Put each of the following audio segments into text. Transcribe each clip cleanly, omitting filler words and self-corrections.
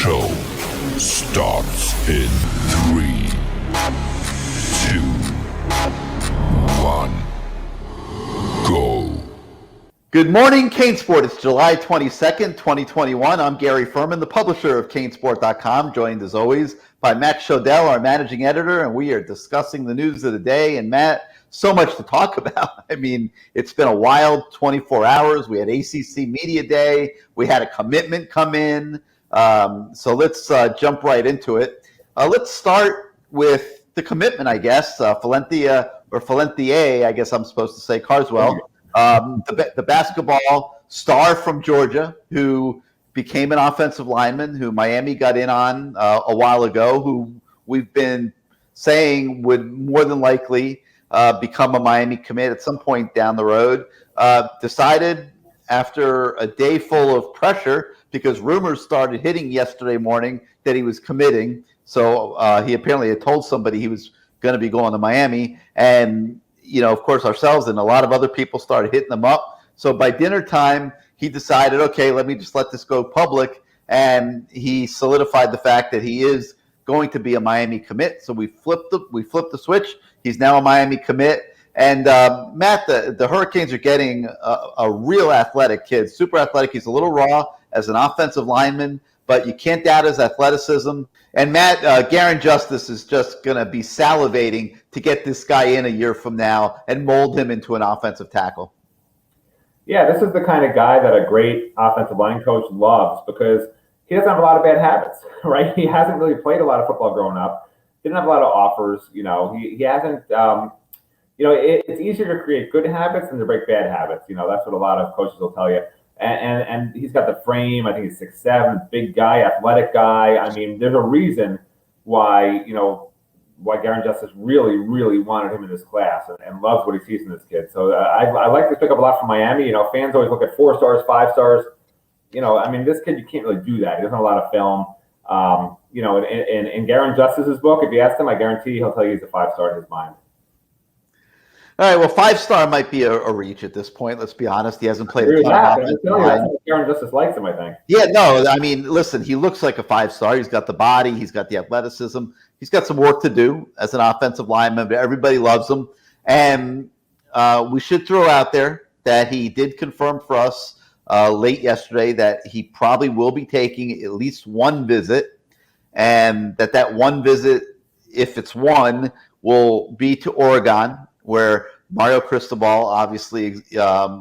show starts in 3, 2, 1, go. Good morning, CaneSport. It's July 22nd, 2021. I'm Gary Ferman, the publisher of CaneSport.com, joined as always by Matt Shodell, our managing editor, and we are discussing the news of the day. And Matt, so much to talk about. I mean, it's been a wild 24 hours. We had ACC Media Day. We had a commitment come in. So let's jump right into it. Let's start with the commitment, I guess. Valentier, I guess I'm supposed to say, Carswell. The basketball star from Georgia who became an offensive lineman, who Miami got in on a while ago, who we've been saying would more than likely become a Miami commit at some point down the road, decided after a day full of pressure, because rumors started hitting yesterday morning that he was committing. So he apparently had told somebody he was going to be going to Miami. And you know, of course, ourselves and a lot of other people started hitting them up. So by dinner time, he decided, okay, let me just let this go public. And he solidified the fact that he is going to be a Miami commit. So we flipped the switch. He's now a Miami commit. And Matt, the Hurricanes are getting a real athletic kid, super athletic. He's a little raw as an offensive lineman, but you can't doubt his athleticism. And Matt, Garen Justice is just going to be salivating to get this guy in a year from now and mold him into an offensive tackle. Yeah, this is the kind of guy that a great offensive line coach loves, because he doesn't have a lot of bad habits, right? He hasn't really played a lot of football growing up. Didn't have a lot of offers. You know, he hasn't. It's easier to create good habits than to break bad habits. You know, that's what a lot of coaches will tell you. And he's got the frame. I think he's 6'7", big guy, athletic guy. I mean, there's a reason why Garen Justice really, really wanted him in this class and loves what he sees in this kid. So I like to pick up a lot from Miami. You know, fans always look at 4 stars, 5 stars. You know, I mean, this kid, you can't really do that. He doesn't have a lot of film. In Garen Justice's book, if you ask him, I guarantee he'll tell you he's a 5-star in his mind. All right, well, 5-star might be a reach at this point. Let's be honest. He hasn't played a ton of offensive line. That's how Garen Justice likes him, I think. Yeah, no, I mean, listen, he looks like a 5-star. He's got the body. He's got the athleticism. He's got some work to do as an offensive lineman, but everybody loves him. And we should throw out there that he did confirm for us late yesterday that he probably will be taking at least one visit, and that one visit, if it's one, will be to Oregon, where Mario Cristobal obviously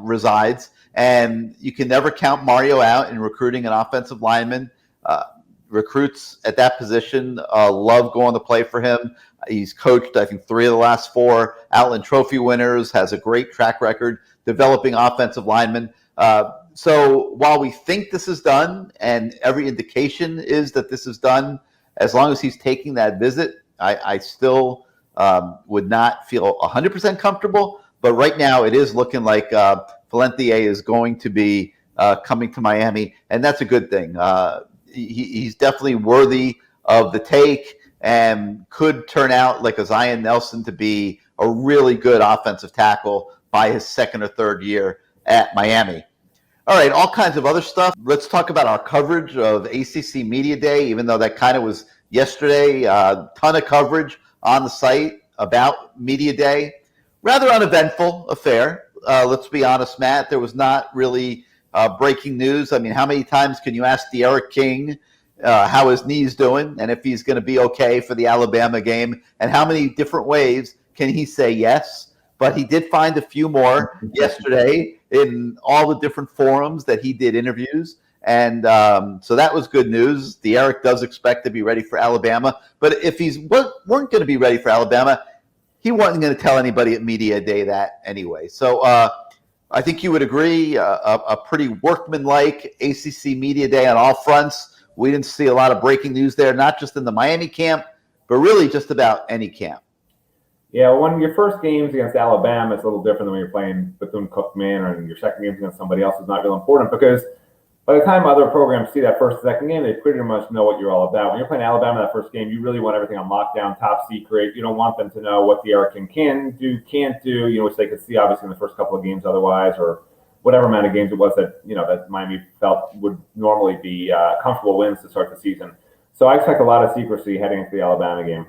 resides. And you can never count Mario out in recruiting an offensive lineman. Recruits at that position love going to play for him. He's coached, I think, 3 of the last 4 Outland Trophy winners, has a great track record developing offensive linemen. So while we think this is done, and every indication is that this is done, as long as he's taking that visit, I still would not feel 100% comfortable. But right now it is looking like Valentier is going to be coming to Miami, and that's a good thing. He's definitely worthy of the take and could turn out like a Zion Nelson to be a really good offensive tackle by his 2nd or 3rd year at Miami. All right, all kinds of other stuff. Let's talk about our coverage of ACC Media Day, even though that kind of was yesterday. Ton of coverage on the site about Media Day. Rather uneventful affair. Let's be honest, Matt. There was not really breaking news. I mean, how many times can you ask De'Aaron King how his knee's doing and if he's going to be okay for the Alabama game? And how many different ways can he say yes? But he did find a few more yesterday in all the different forums that he did interviews. And so that was good news. De'Aaron does expect to be ready for Alabama. But if he weren't going to be ready for Alabama, he wasn't going to tell anybody at Media Day that anyway. So I think you would agree, a pretty workmanlike ACC Media Day on all fronts. We didn't see a lot of breaking news there, not just in the Miami camp, but really just about any camp. Yeah, when your first game's against Alabama, it's a little different than when you're playing Bethune-Cookman, or your second game's against somebody else is not real important, because by the time other programs see that first and second game, they pretty much know what you're all about. When you're playing Alabama that first game, you really want everything on lockdown, top secret. You don't want them to know what De'Aaron can do, can't do, which they could see obviously in the first couple of games otherwise, or whatever amount of games it was that Miami felt would normally be comfortable wins to start the season. So I expect a lot of secrecy heading into the Alabama game.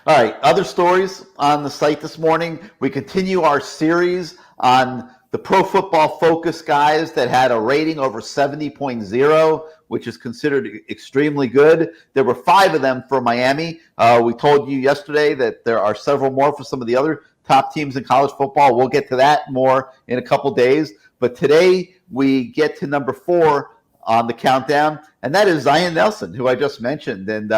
All right, other stories on the site this morning. We continue our series on the Pro Football Focus guys that had a rating over 70.0, which is considered extremely good. There were 5 of them for Miami. We told you yesterday that there are several more for some of the other top teams in college football. We'll get to that more in a couple days. But today we get to number 4 on the countdown, and that is Zion Nelson, who I just mentioned. And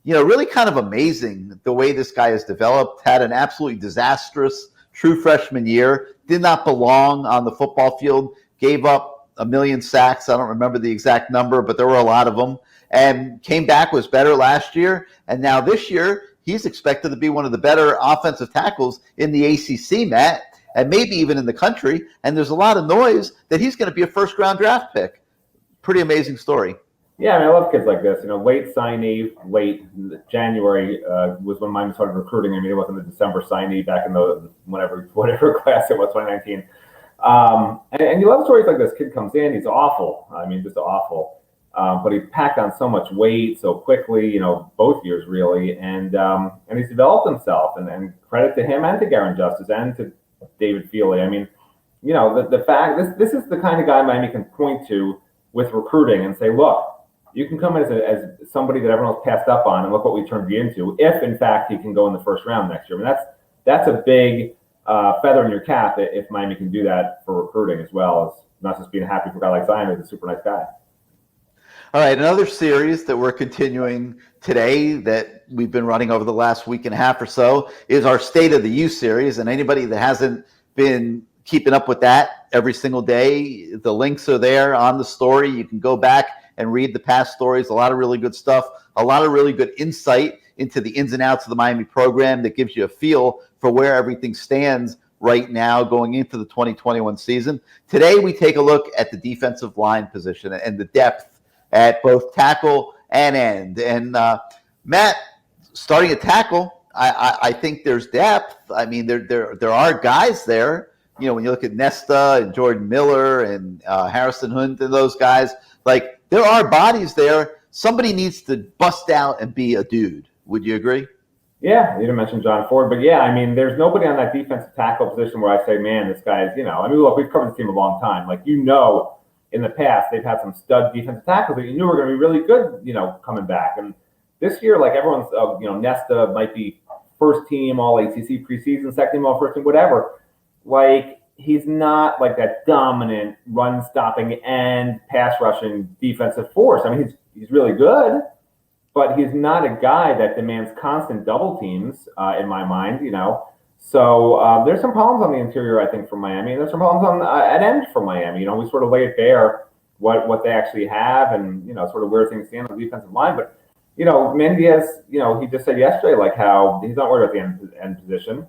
really kind of amazing the way this guy has developed. Had an absolutely disastrous true freshman year. Did not belong on the football field. Gave up 1 million sacks. I don't remember the exact number, but there were a lot of them. And came back, was better last year. And now this year, he's expected to be one of the better offensive tackles in the ACC, Matt, and maybe even in the country. And there's a lot of noise that he's going to be a first-round draft pick. Pretty amazing story. Yeah, I love kids like this. Late signee, late January was when Miami started recruiting. It wasn't the December signee back in the whatever class it was, 2019. And you love stories like this. Kid comes in, he's awful. Just awful. But he packed on so much weight so quickly. Both years really, and he's developed himself. And credit to him and to Garen Justice and to David Feely. The fact this is the kind of guy Miami can point to with recruiting and say, look, you can come in as somebody that everyone else passed up on, and look what we turned you into. If in fact he can go in the first round next year, that's a big feather in your cap if Miami can do that for recruiting as well as not just being happy for a guy like Zion, who's a super nice guy. All right, another series that we're continuing today that we've been running over the last week and a half or so is our State of the U series, and anybody that hasn't been keeping up with that every single day, the links are there on the story. You can go back and read the past stories. A lot of really good stuff, a lot of really good insight into the ins and outs of the Miami program that gives you a feel for where everything stands right now going into the 2021 season. Today, we take a look at the defensive line position and the depth at both tackle and end. And Matt, starting at tackle, I think there's depth. There are guys there. When you look at Nesta and Jordan Miller and Harrison Hunt and those guys, there are bodies there. Somebody needs to bust out and be a dude. Would you agree? Yeah, you didn't mention John Ford, but yeah, there's nobody on that defensive tackle position where I say, man, this guy's, look, we've covered this team a long time. In the past, they've had some stud defensive tackles that you knew were going to be really good, coming back. And this year, everyone's, Nesta might be first team all ACC preseason, second team all first team, whatever. He's not that dominant run stopping and pass rushing defensive force. He's really good, but he's not a guy that demands constant double teams in my mind, So there's some problems on the interior, I think, for Miami, and there's some problems at end for Miami. We sort of lay it bare what they actually have and, sort of where things stand on the defensive line. But, Mendes, he just said yesterday, how he's not worried about the end position.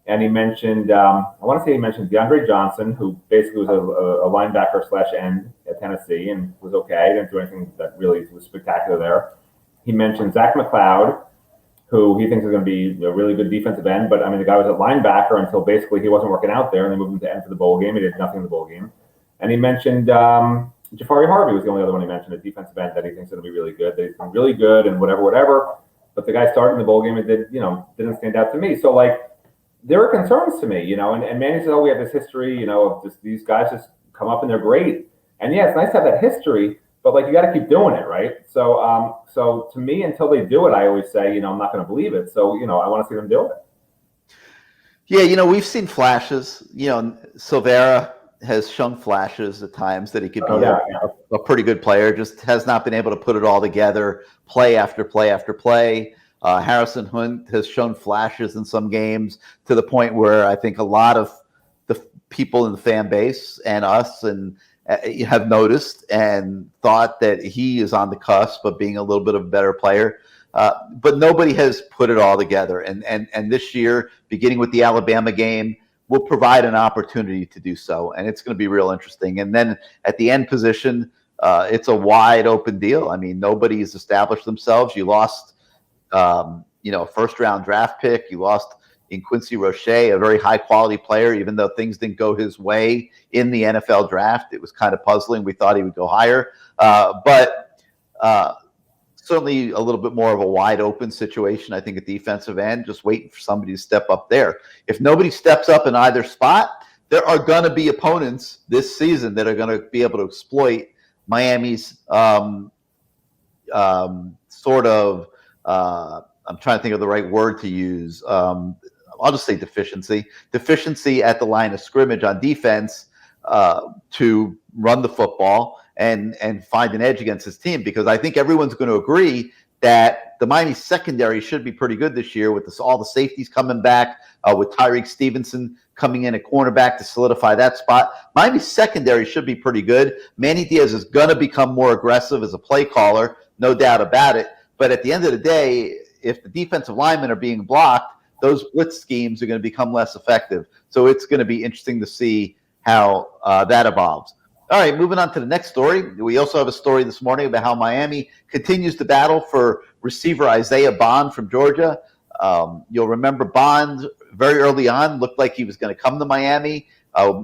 And he mentioned, I want to say he mentioned DeAndre Johnson, who basically was a linebacker / end at Tennessee and was okay. Didn't do anything that really was spectacular there. He mentioned Zach McLeod, who he thinks is going to be a really good defensive end. But, the guy was at linebacker until basically he wasn't working out there, and they moved him to end for the bowl game. He did nothing in the bowl game. And he mentioned Jafari Harvey was the only other one he mentioned, a defensive end that he thinks is going to be really good. That he's been really good and whatever. But the guy started in the bowl game and didn't stand out to me. So, there are concerns to me, and Manny said, we have this history, of just these guys just come up and they're great. And yeah, it's nice to have that history, but you got to keep doing it, right? So, so to me, until they do it, I always say, I'm not going to believe it. So, I want to see them do it. Yeah, we've seen flashes. Silvera has shown flashes at times that he could be a pretty good player, just has not been able to put it all together, play after play after play. Harrison Hunt has shown flashes in some games to the point where I think a lot of the people in the fan base and us have noticed and thought that he is on the cusp of being a little bit of a better player. But nobody has put it all together. And this year, beginning with the Alabama game, will provide an opportunity to do so. And it's going to be real interesting. And then at the end position, it's a wide open deal. Nobody has established themselves. You lost, a first round draft pick. You lost, in Quincy Roche, a very high-quality player, even though things didn't go his way in the NFL draft. It was kind of puzzling. We thought he would go higher. But certainly a little bit more of a wide-open situation, I think, at defensive end, just waiting for somebody to step up there. If nobody steps up in either spot, there are going to be opponents this season that are going to be able to exploit Miami's sort of I'm trying to think of the right word to use. I'll just say deficiency at the line of scrimmage on defense to run the football and find an edge against his team, because I think everyone's going to agree that the Miami secondary should be pretty good this year with all the safeties coming back, with Tyreek Stevenson coming in at cornerback to solidify that spot. Miami's secondary should be pretty good. Manny Diaz is going to become more aggressive as a play caller, no doubt about it. But at the end of the day, if the defensive linemen are being blocked, those blitz schemes are going to become less effective. So it's going to be interesting to see how that evolves. All right, moving on to the next story. We also have a story this morning about how Miami continues to battle for receiver Isaiah Bond from Georgia. You'll remember Bond very early on looked like he was going to come to Miami,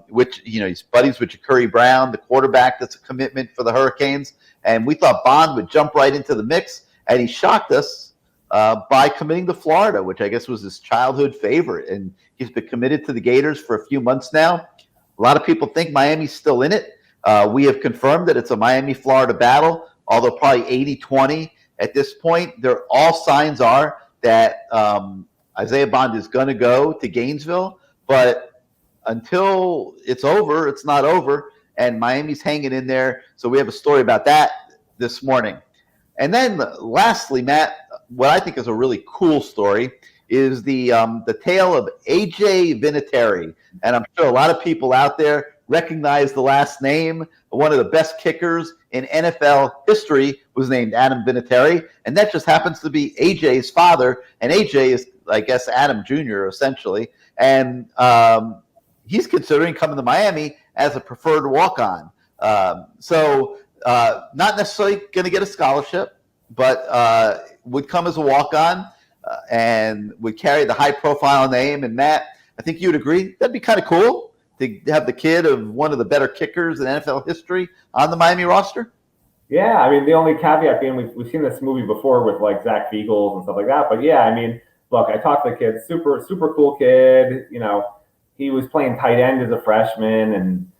which, he's buddies with Ja'Curry Brown, the quarterback that's a commitment for the Hurricanes. And we thought Bond would jump right into the mix, and he shocked us by committing to Florida, which I guess was his childhood favorite. And he's been committed to the Gators for a few months now. A lot of people think Miami's still in it. We have confirmed that it's a Miami-Florida battle, although probably 80-20 at this point. All signs are that Isaiah Bond is going to go to Gainesville, but until it's over, it's not over, and Miami's hanging in there. So we have a story about that this morning. And then lastly, Matt, what I think is a really cool story is the tale of AJ Vinatary. And I'm sure a lot of people out there recognize the last name. One of the best kickers in NFL history was named Adam Vinatary, and that just happens to be AJ's father. And AJ is, I guess, Adam Jr. essentially, and he's considering coming to Miami as a preferred walk-on. So not necessarily going to get a scholarship, but would come as a walk-on and would carry the high-profile name. And Matt, I think you'd agree that'd be kind of cool to have the kid of one of the better kickers in NFL history on the Miami roster. Yeah, I mean, the only caveat being we've seen this movie before with like Zach Beagles and stuff like that. But yeah, I mean, look, I talked to the kid, super cool kid. He was playing tight end as a freshman, and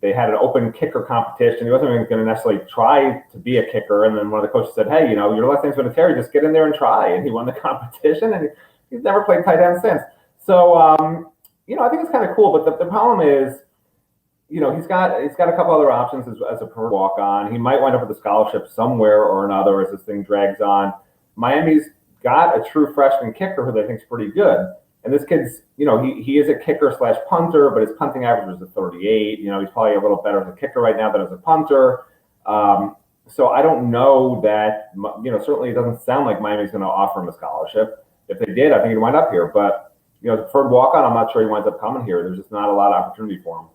they had an open kicker competition. He wasn't even going to necessarily try to be a kicker. And then one of the coaches said, hey, your last name's Vinatary, just get in there and try. And he won the competition, and he's never played tight end since. So, I think it's kind of cool. But the problem is, he's got a couple other options as a per walk-on. He might wind up with a scholarship somewhere or another as this thing drags on. Miami's got a true freshman kicker who they think is pretty good. And this kid's, he is a kicker / punter, but his punting average was a 38. He's probably a little better as a kicker right now than as a punter. So I don't know that, certainly it doesn't sound like Miami's going to offer him a scholarship. If they did, I think he'd wind up here. But, the preferred walk-on, I'm not sure he winds up coming here. There's just not a lot of opportunity for him.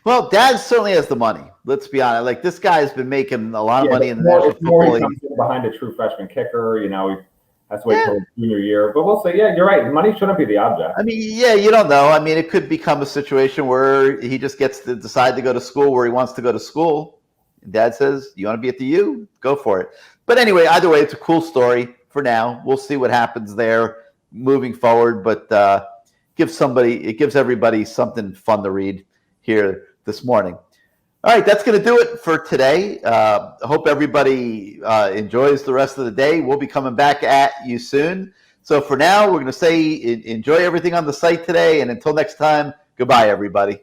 Well, Dad certainly has the money. Let's be honest. Like, this guy's been making a lot of money in the National Football League. Behind a true freshman kicker, he has to wait till his junior year. But we'll say, yeah, you're right. Money shouldn't be the object. I mean, yeah, you don't know. I mean, it could become a situation where he just gets to decide to go to school where he wants to go to school. And Dad says, you want to be at the U? Go for it. But anyway, either way, it's a cool story for now. We'll see what happens there moving forward. But it gives everybody something fun to read here this morning. All right, that's going to do it for today. I hope everybody enjoys the rest of the day. We'll be coming back at you soon. So for now, we're going to say enjoy everything on the site today. And until next time, goodbye, everybody.